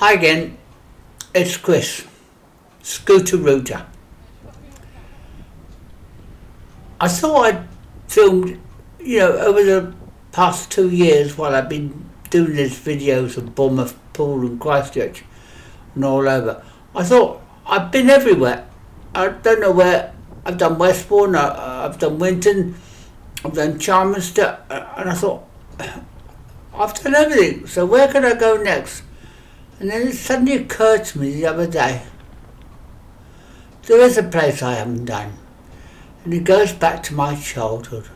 Hi again, it's Chris, Scooter Router. I thought I'd filmed, over the past 2 years while I've been doing these videos of Bournemouth, Poole and Christchurch and all over. I thought I've been everywhere. I don't know where. I've done Westbourne, I've done Winton, I've done Charminster, and I thought, I've done everything, so where can I go next? And then it suddenly occurred to me the other day, there is a place I haven't done, and it goes back to my childhood.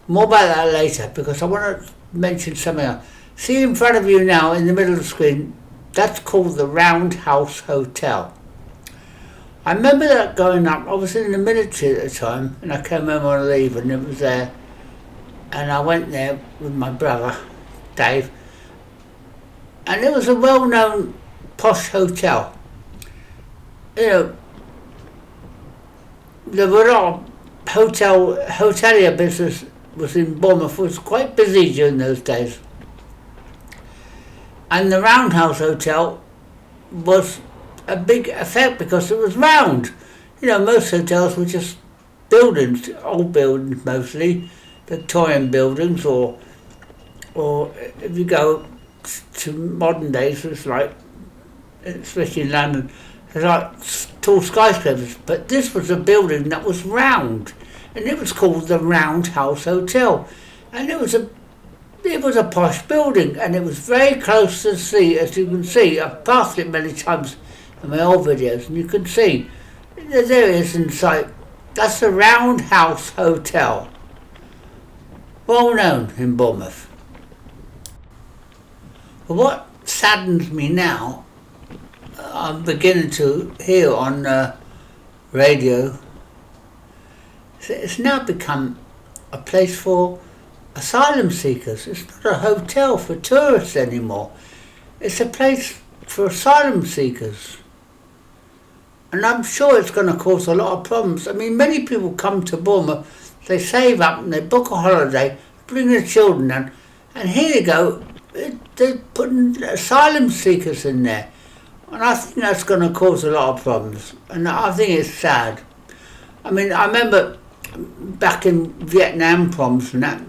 More about that later, because I want to mention something else. See in front of you now, in the middle of the screen, that's called the Roundhouse Hotel. I remember that going up. I was in the military at the time, and I came home on leave, and it was there, and I went there with my brother, Dave, and it was a well-known posh hotel. There were a lot of hotelier business was in Bournemouth, was quite busy during those days. And the Roundhouse Hotel was a big effect because it was round. Most hotels were just buildings, old buildings mostly, Victorian buildings, or if you go to modern days, it's like, especially in London, there's like tall skyscrapers. But this was a building that was round, and it was called the Roundhouse Hotel, and it was a posh building, and it was very close to the sea, as you can see. I've passed it many times in my old videos, and you can see there it is in sight. That's the Roundhouse Hotel, well known in Bournemouth. But what saddens me now, I'm beginning to hear on radio, it's now become a place for asylum seekers. It's not a hotel for tourists anymore. It's a place for asylum seekers. And I'm sure it's going to cause a lot of problems. I mean, many people come to Bournemouth, they save up and they book a holiday, bring their children down, and here they go, they're putting asylum seekers in there. And I think that's going to cause a lot of problems. And I think it's sad. I mean, I remember back in Vietnam problems and that,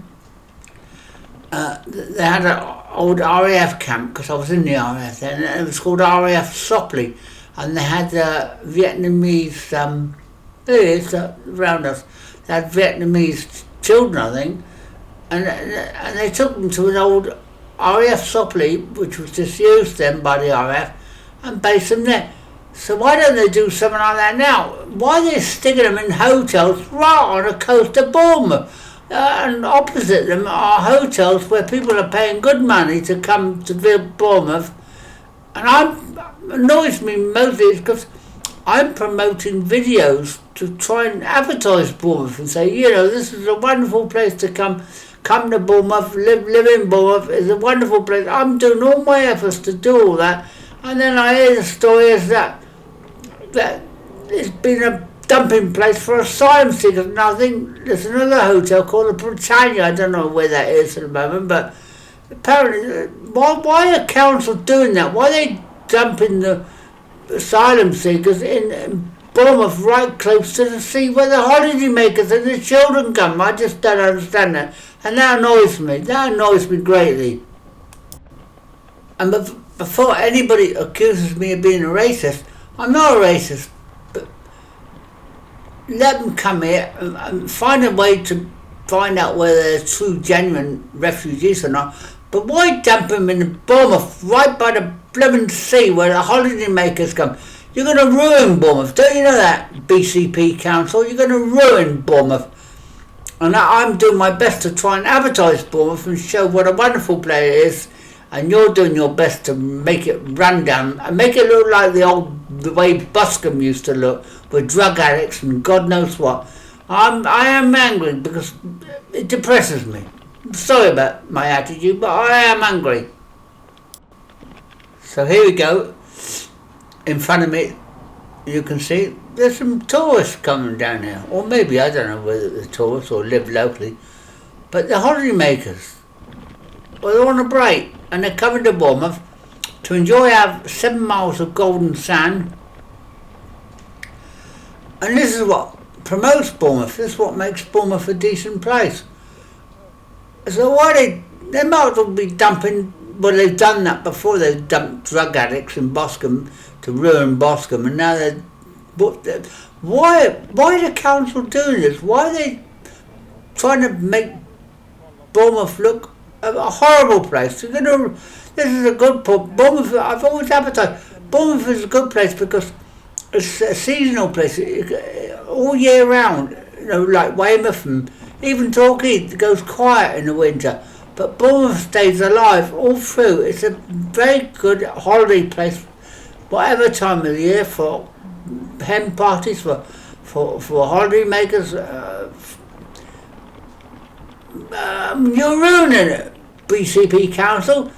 they had an old RAF camp, because I was in the RAF then, and it was called RAF Sopley. And they had Vietnamese, there it is, around us, they had Vietnamese children, I think, and they took them to an old RAF Sopley, which was disused then by the RAF, and based them there. So why don't they do something like that now? Why are they sticking them in hotels right on the coast of Bournemouth? And opposite them are hotels where people are paying good money to come to visit Bournemouth. And annoys me mostly because I'm promoting videos to try and advertise Bournemouth and say, this is a wonderful place to come to Bournemouth, live in Bournemouth, it's a wonderful place. I'm doing all my efforts to do all that, and then I hear the stories that it's been a dumping place for asylum seekers. And I think there's another hotel called the Britannia, I don't know where that is at the moment, but apparently, why are council doing that? Why are they dumping the asylum seekers in Bournemouth right close to the sea where the holiday makers and the children come? I just don't understand that. And that annoys me. That annoys me greatly. And before anybody accuses me of being a racist, I'm not a racist. But let them come here and find a way to find out whether they're true, genuine refugees or not. But why dump them in Bournemouth, right by the blooming sea where the holiday makers come? You're going to ruin Bournemouth. Don't you know that, BCP Council? You're going to ruin Bournemouth. And I'm doing my best to try and advertise Bournemouth and show what a wonderful place it is. And you're doing your best to make it run down and make it look like the way Buscombe used to look, with drug addicts and God knows what. I am angry because it depresses me. I'm sorry about my attitude, but I am angry. So here we go. In front of me, you can see there's some tourists coming down here. Or maybe, I don't know whether they're tourists or live locally. But the holiday makers, well, they're on a break and they're coming to Bournemouth to enjoy our 7 miles of golden sand. And this is what promotes Bournemouth. This is what makes Bournemouth a decent place. So why they might as well be dumping, well, they've done that before. They've dumped drug addicts in Boscombe to ruin Boscombe, and now they're, why are the council doing this? Why are they trying to make Bournemouth look a horrible place? This is a good pub. Bournemouth, I've always advertised, Bournemouth is a good place because it's a seasonal place, all year round. You know, like Weymouth and even Torquay goes quiet in the winter, but Bournemouth stays alive all through. It's a very good holiday place, whatever time of the year, for hen parties, for holiday makers. You're ruining it, BCP Council.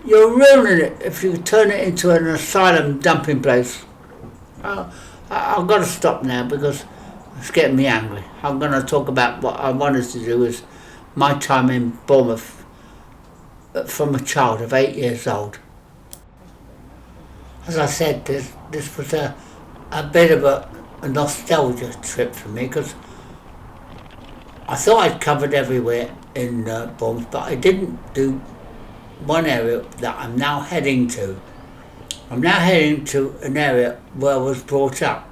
You're ruining it if you turn it into an asylum dumping place. I've got to stop now because it's getting me angry. I'm going to talk about what I wanted to do is my time in Bournemouth from a child of 8 years old. As I said, this was a bit of a nostalgia trip for me because I thought I'd covered everywhere in Bournemouth, but I didn't do one area that I'm now heading to. I'm now heading to an area where I was brought up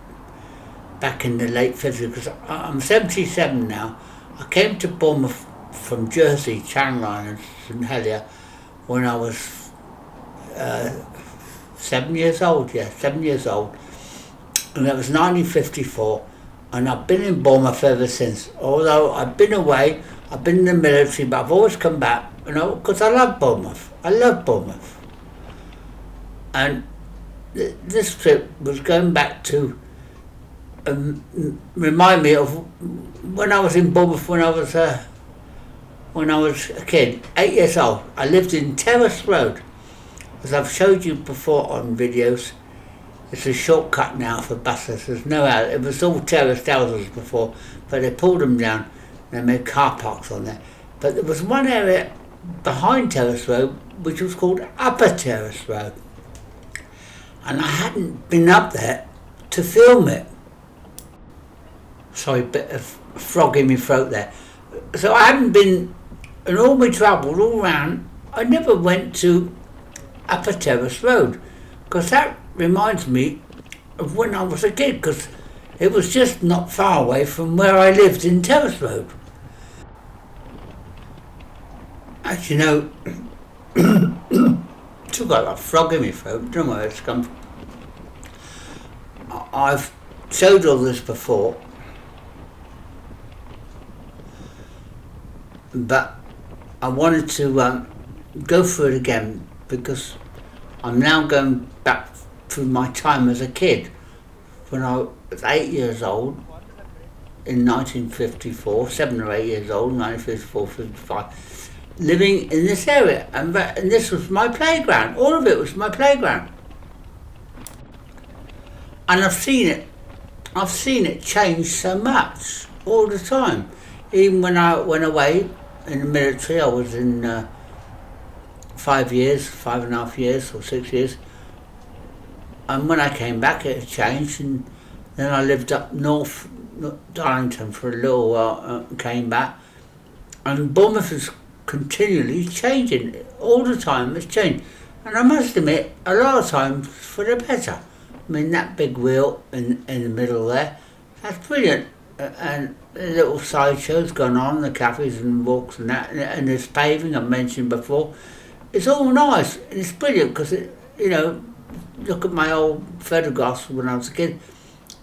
back in the late 50s, because I'm 77 now. I came to Bournemouth from Jersey, Channel Islands, St Helier, when I was 7 years old, and that was 1954, and I've been in Bournemouth ever since. Although I've been away, I've been in the military, but I've always come back, you know, because I love Bournemouth. I love Bournemouth. And this trip was going back to remind me of when I was in Bournemouth when I was a kid, 8 years old. I lived in Terraced Road, as I've showed you before on videos. It's a shortcut now for buses. There's no out. It was all terraced houses before, but they pulled them down. They made car parks on there. But there was one area behind Terraced Road which was called Upper Terraced Road, and I hadn't been up there to film it. Sorry, bit of frog in my throat there. So I hadn't been, and all my travels all round, I never went to Upper Terrace Road, because that reminds me of when I was a kid, because it was just not far away from where I lived in Terrace Road. As you know, still got a frog in my throat, don't know where it's come from. I've showed all this before, but I wanted to go through it again because I'm now going back through my time as a kid when I was 8 years old in 1954, 7 or 8 years old, 1954, 55, living in this area, and this was my playground. All of it was my playground, and I've seen it change so much all the time. Even when I went away in the military, I was in 5 years, 5.5 years or 6 years, and when I came back it had changed, and then I lived up north Darlington for a little while and came back, and Bournemouth is continually changing. All the time it's changed, and I must admit a lot of times for the better. I mean, that big wheel in the middle there, that's brilliant, and little sideshows going on, the cafes and walks and that, and there's paving I mentioned before. It's all nice and it's brilliant because look at my old photographs when I was a kid.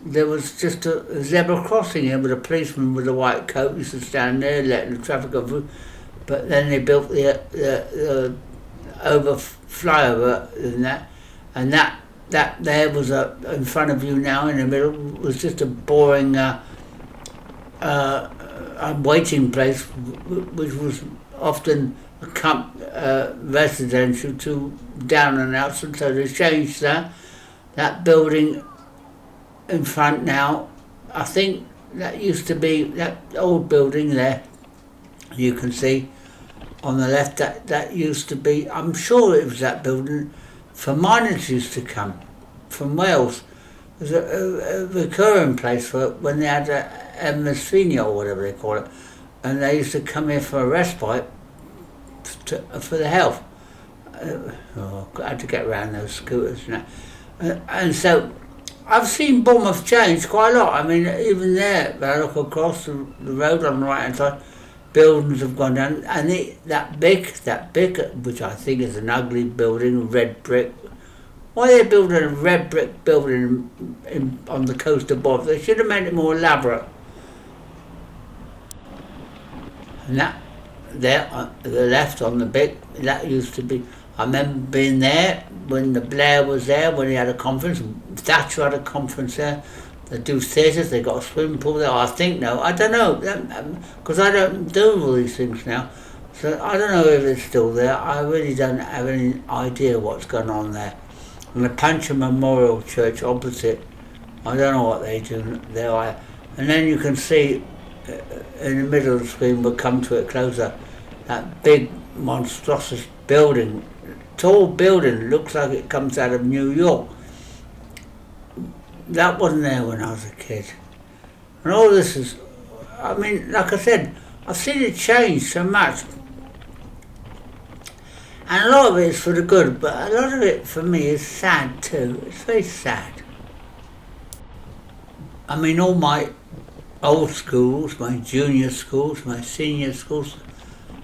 There was just a zebra crossing here with a policeman with a white coat used to stand there letting the traffic go through. But then they built the flyover and that there was in front of you now in the middle was just a boring waiting place, which was often residential to down and out, so they changed that building in front now. I think that used to be that old building there, you can see on the left, that used to be, I'm sure it was that building for miners used to come from Wales. It was a recurring place for when they had a Mesfina or whatever they call it, and they used to come here for a respite for the health. I had to get around those scooters and so I've seen Bournemouth change quite a lot. I mean, even there, when I look across the road on the right hand side, buildings have gone down, and that big, which I think is an ugly building, red brick. Why are they building a red brick building on the coast of Bournemouth? They should have made it more elaborate. And that there on the left on the big, that used to be. I remember being there when the Blair was there, when he had a conference. Thatcher had a conference there. They do theatres, they got a swimming pool there. I think no, I don't know, because I don't do all these things now. So I don't know if it's still there. I really don't have any idea what's going on there. And the Pancher Memorial Church opposite, I don't know what they do there. And then you can see in the middle of the screen, we'll come to it closer, that big monstrous building, tall building, looks like it comes out of New York. That wasn't there when I was a kid. And all this is, I mean, like I said, I've seen it change so much. And a lot of it is for the good, but a lot of it for me is sad too. It's very sad. I mean, all my old schools, my junior schools, my senior schools,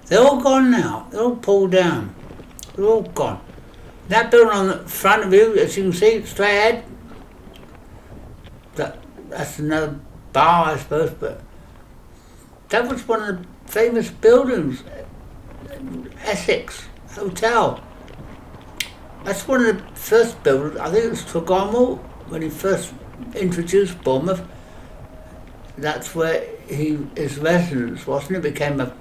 they're all gone now. They're all pulled down. They're all gone. That building on the front of you, as you can see, straight ahead, that's another bar, I suppose, but that was one of the famous buildings, Essex Hotel. That's one of the first buildings. I think it was Tregonwell when he first introduced Bournemouth. That's where his residence, wasn't it? It became a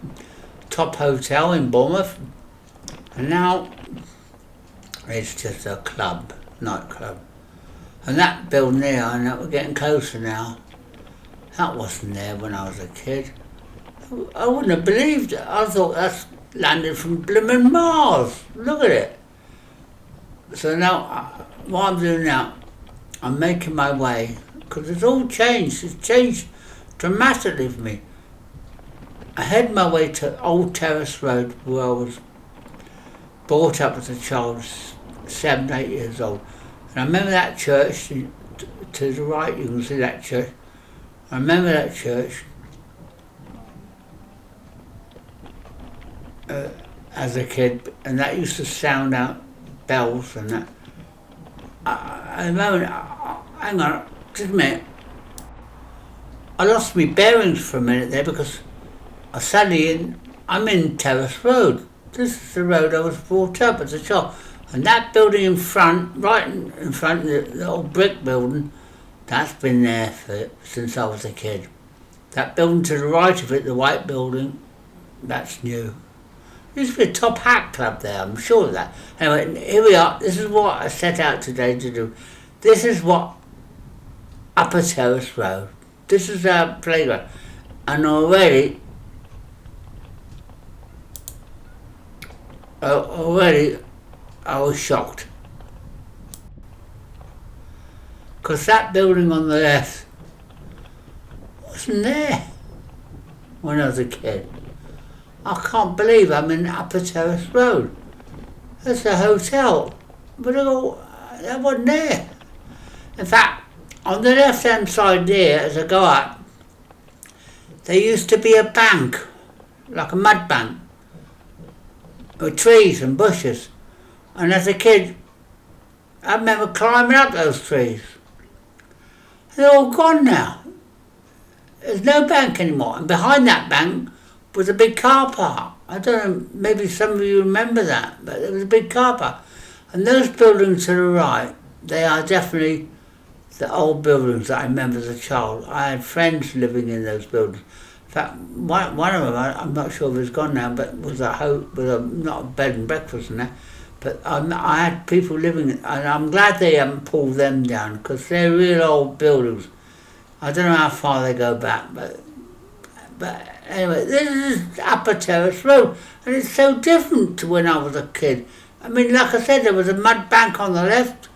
top hotel in Bournemouth, and now it's just a club, nightclub. And that building there, I know we're getting closer now. That wasn't there when I was a kid. I wouldn't have believed it. I thought that's landed from blimmin' Mars. Look at it. So now, what I'm doing now, I'm making my way, because it's all changed. It's changed dramatically for me. I head my way to Old Terraced Road, where I was brought up as a child, 7, 8 years old. And I remember that church, to the right you can see that church. I remember that church as a kid, and that used to sound out bells and that. I remember, hang on, just a minute. I lost my bearings for a minute there because I'm in Terraced Road. This is the road I was brought up as a child. And that building in front, right in front, the old brick building, that's been there since I was a kid. That building to the right of it, the white building, that's new. There used to be a top hat club there, I'm sure of that. Anyway, here we are. This is what I set out today to do. This is what Upper Terraced Road. This is our playground. And already I was shocked. Because that building on the left wasn't there when I was a kid. I can't believe I'm in Upper Terraced Road. That's a hotel, but that wasn't there. In fact, on the left-hand side there, as I go up, there used to be a bank, like a mud bank, with trees and bushes. And as a kid, I remember climbing up those trees. They're all gone now. There's no bank anymore. And behind that bank was a big car park. I don't know, maybe some of you remember that, but there was a big car park. And those buildings to the right, they are definitely the old buildings that I remember as a child. I had friends living in those buildings. In fact, one of them, I'm not sure if it's gone now, but was not a bed and breakfast and that. But I had people living, and I'm glad they haven't pulled them down, because they're real old buildings. I don't know how far they go back, but anyway, this is Upper Terraced Road, and it's so different to when I was a kid. I mean, like I said, there was a mud bank on the left,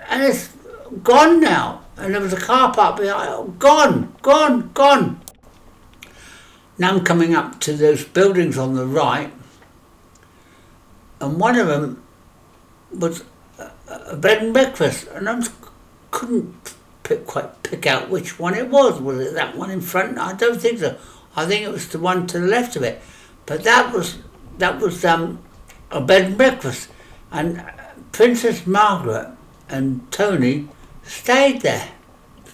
and it's gone now. And there was a car park behind. Gone, gone, gone. Now I'm coming up to those buildings on the right, and one of them was a bed and breakfast, and I couldn't quite pick out which one it was. Was it that one in front? I don't think so. I think it was the one to the left of it. But that was a bed and breakfast, and Princess Margaret and Tony stayed there.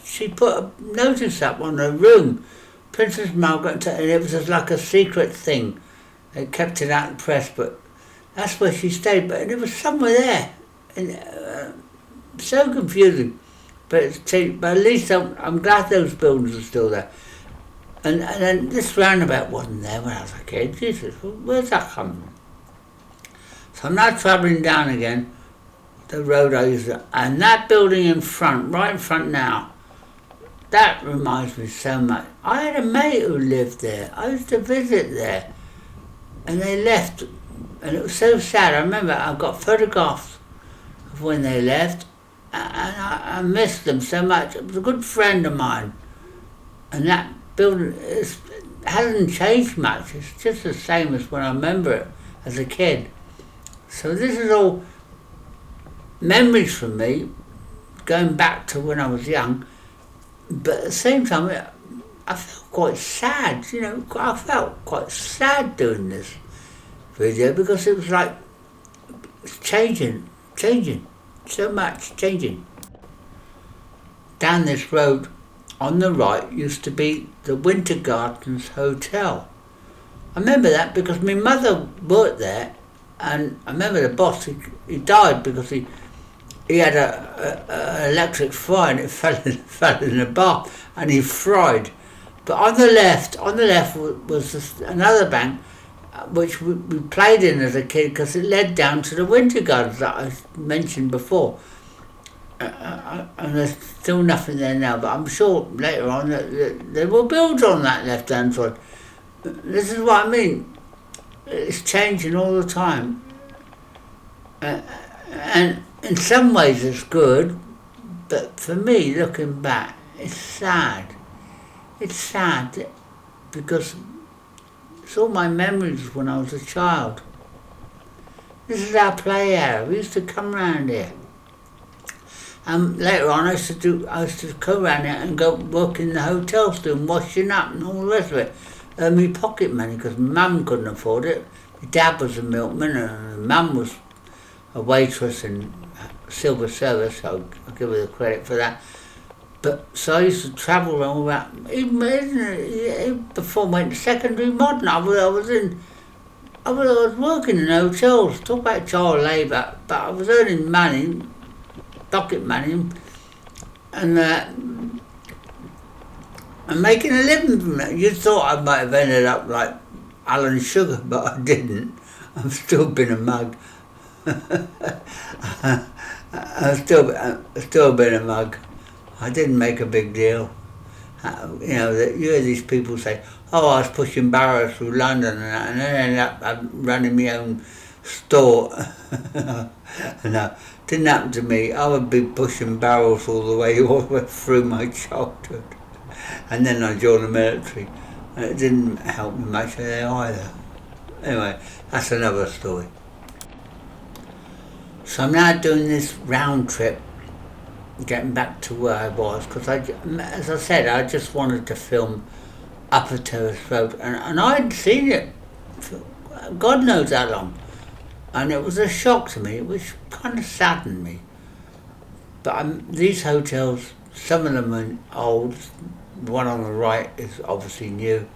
She put a notice up on her room, Princess Margaret, and it was just like a secret thing. They kept it out in the press, but that's where she stayed. But it was somewhere there, and so confusing. But at least I'm glad those buildings are still there. And then this roundabout wasn't there when I was a kid. Jesus, where's that come from? So I'm now travelling down again, the road I used to, and that building in front, right in front now, that reminds me so much. I had a mate who lived there. I used to visit there, and they left, and it was so sad. I remember I've got photographs of when they left, and I missed them so much. It was a good friend of mine, and that building hasn't changed much. It's just the same as when I remember it as a kid. So this is all memories from me, going back to when I was young. But at the same time, I felt quite sad. I felt quite sad doing this video, because it was like it's changing, so much changing. Down this road on the right used to be the Winter Gardens Hotel. I remember that because my mother worked there, and I remember the boss, he died because he had a electric fire, and it fell in the bath, and he fried. But on the left was another bank, which we played in as a kid, because it led down to the Winter Gardens that I mentioned before. And there's still nothing there now, but I'm sure later on that they will build on that left-hand side. This is what I mean. It's changing all the time. And in some ways it's good, but for me, looking back, it's sad. It's sad because it's all my memories when I was a child. This is our play area. We used to come round here. And later on, I used to go around here and go work in the hotels, doing washing up and all the rest of it. Earn me pocket money, because Mum couldn't afford it. My dad was a milkman, and Mum was a waitress in silver service, so I'll give her the credit for that. But so I used to travel all around, even before I went to secondary modern. I was working in hotels. Talk about child labour, but I was earning money, pocket money, and making a living from it. You thought I might have ended up like Alan Sugar, but I didn't. I've still been a mug. I've still been a mug. I didn't make a big deal. You hear these people say, "Oh, I was pushing barrows through London and then ended up running my own store." No, didn't happen to me. I would be pushing barrels all the way through my childhood, and then I joined the military, and it didn't help me much there either. Anyway, that's another story. So I'm now doing this round trip, getting back to where I was, because as I said, I just wanted to film Upper Terraced Road, and I'd seen it for God knows how long, and it was a shock to me, which kind of saddened me. But these hotels, some of them are old. The one on the right is obviously new,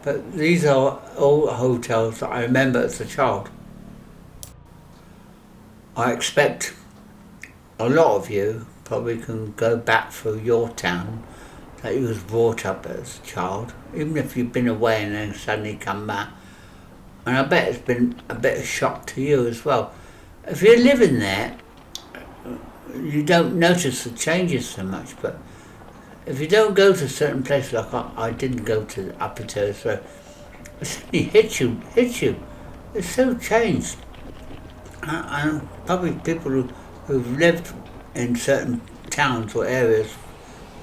but these are all hotels that I remember as a child. I expect a lot of you probably can go back through your town that you was brought up as a child, even if you've been away and then suddenly come back. And I bet it's been a bit of shock to you as well. If you're living there, you don't notice the changes so much, but if you don't go to certain places, like I didn't go to the Upper Terrace Road, it suddenly hits you. It's so changed. and probably people who've lived in certain towns or areas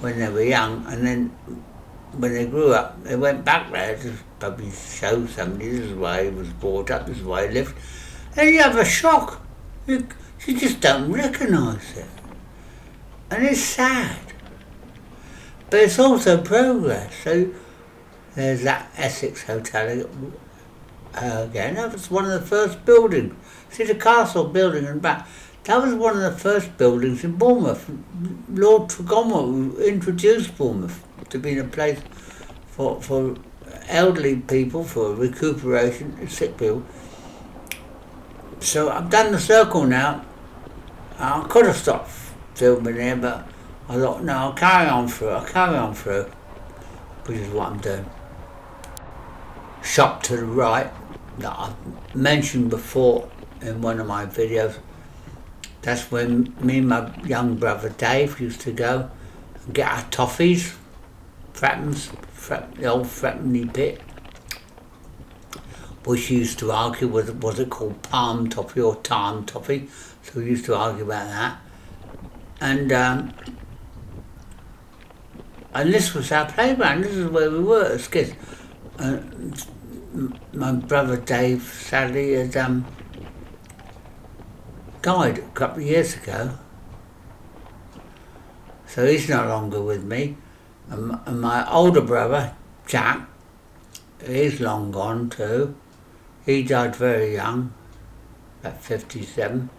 when they were young, and then when they grew up, they went back there to probably show somebody this is why he was brought up, this is why he lived. And you have a shock. You just don't recognise it. And it's sad. But it's also progress. So there's that Essex Hotel again. That was one of the first buildings. See the castle building in the back? That was one of the first buildings in Bournemouth. Lord Tregonwell introduced Bournemouth to being a place for elderly people, for recuperation, sick people. So I've done the circle now. I could have stopped filming here, but I thought, no, I'll carry on through, which is what I'm doing. Shop to the right, that I've mentioned before in one of my videos. That's when me and my young brother Dave used to go and get our toffees, the old Frattonny bit, which used to argue was it called palm toffee or tarn toffee, so we used to argue about that. And this was our playground, this is where we were as kids. My brother Dave sadly had died a couple of years ago, so he's no longer with me. And my older brother Jack, he's long gone too. He died very young, about 57.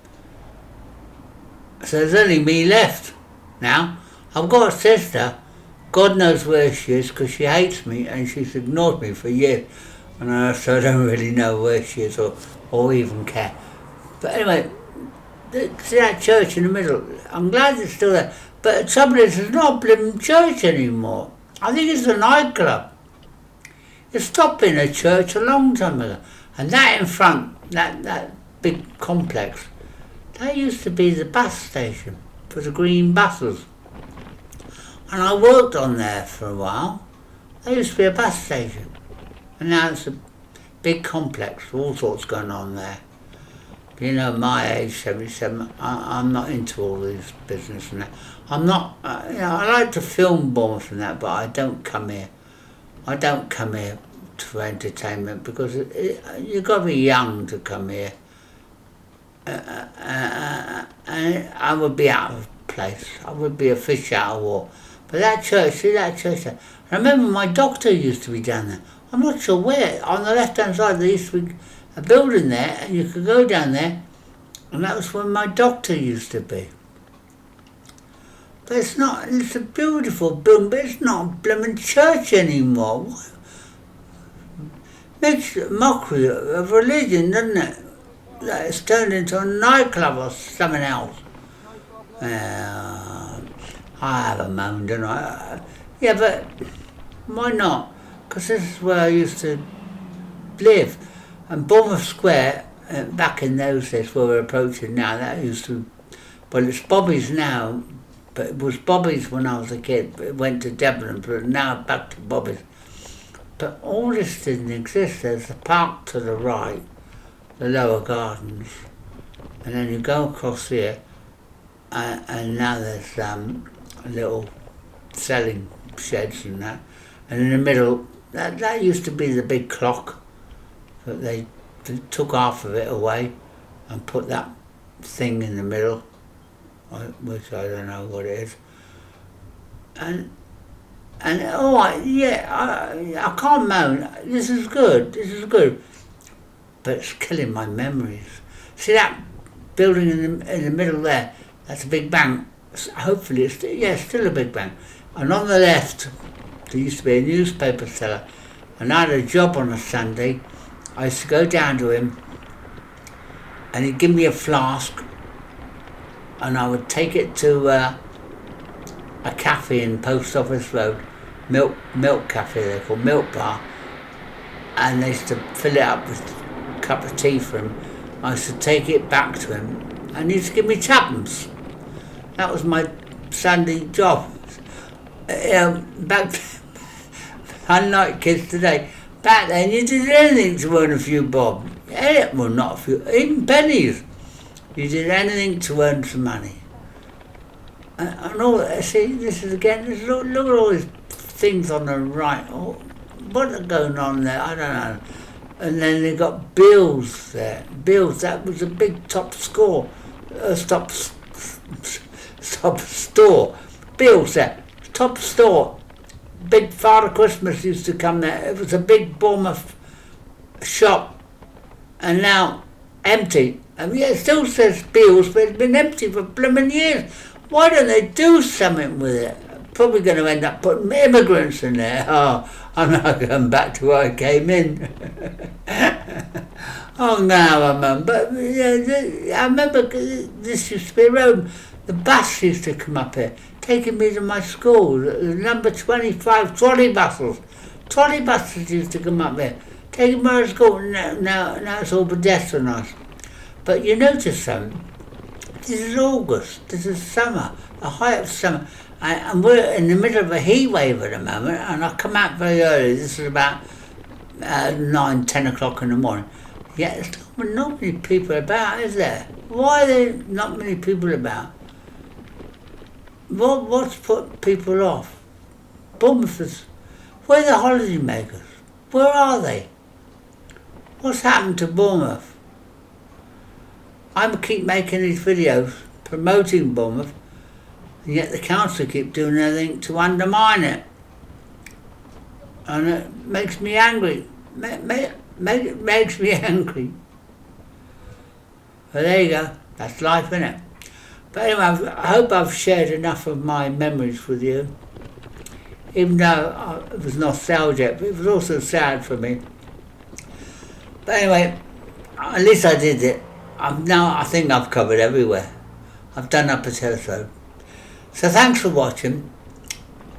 So there's only me left now. I've got a sister. God knows where she is because she hates me and she's ignored me for years. And so I don't really know where she is or even care. But anyway, see that church in the middle? I'm glad it's still there. But the trouble is, it's not a blooming church anymore. I think it's a nightclub. It stopped being a church a long time ago. And that in front, that big complex, that used to be the bus station for the green buses. And I worked on there for a while. There used to be a bus station. And now it's a big complex, all sorts going on there. You know, my age, 77, I'm not into all this business and that. I'm not, I like to film Bournemouth and that, but I don't come here. I don't come here for entertainment because you've got to be young to come here. And I would be out of place. I would be a fish out of water. But that church, see that church there? I remember my doctor used to be down there. I'm not sure where. On the left-hand side, there used to be a building there, and you could go down there, and that was where my doctor used to be. But it's a beautiful building, but it's not a blooming church anymore. Makes a mockery of religion, doesn't it? That it's turned into a nightclub or something else. I have a moan, don't I? Yeah, but why not? Because this is where I used to live. And Bournemouth Square, back in those days where we're approaching now, that used to, well, it's Bobby's now, but it was Bobby's when I was a kid. It went to Devon, but now back to Bobby's. But all this didn't exist. There's the park to the right, the lower gardens, and then you go across here, and now there's little selling sheds and that. And in the middle, that used to be the big clock, but they took half of it away and put that thing in the middle, which I don't know what it is. And I can't moan. This is good. But it's killing my memories. See that building in the middle there? That's a big bank. Hopefully it's still a big bank. And on the left, there used to be a newspaper seller, and I had a job on a Sunday. I used to go down to him, and he'd give me a flask, and I would take it to a cafe in Post Office Road, milk cafe they call Milk Bar, and they used to fill it up with a cup of tea for him. I used to take it back to him, and he used to give me tuppence. That was my Sunday job. Back, unlike kids today, back then you did anything to earn a few bob. Well, not a few, even pennies. You did anything to earn some money. And all, see, this is again, look at all these things on the right. Oh, what are going on there? I don't know. And then they got bills there. Bills, that was a big top store. Bills there. Top store. Big Father Christmas used to come there. It was a big Bournemouth shop. And now empty. I mean, it still says bills, but it's been empty for blooming years. Why don't they do something with it? Probably going to end up putting immigrants in there. Oh, I'm not going back to where I came in. Oh, no, I remember. But I remember this used to be a road. The bus used to come up here, taking me to my school. Number 25 trolley buses. Trolley buses used to come up here, taking me to school. Now it's all pedestrianised. But you notice something. This is August. This is summer, the height of summer. And we're in the middle of a heat wave at the moment, and I come out very early. This is about 9, 10 o'clock in the morning. Yet there's not many people about, is there? Why are there not many people about? What's put people off? Bournemouthers, where are the holiday makers? Where are they? What's happened to Bournemouth? I keep making these videos promoting Bournemouth, and yet the council keep doing everything to undermine it. And it makes me angry. Makes me angry. But there you go. That's life, innit? But anyway, I hope I've shared enough of my memories with you. Even though it was nostalgic, but it was also sad for me. But anyway, at least I did it. I think I've covered everywhere. I've done up a Terraced Rd. So thanks for watching,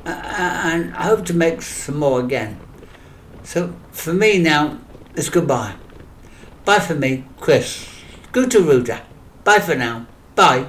and I hope to make some more again. So for me now, it's goodbye. Bye for me, Chris. Good to Ruda. Bye for now. Bye.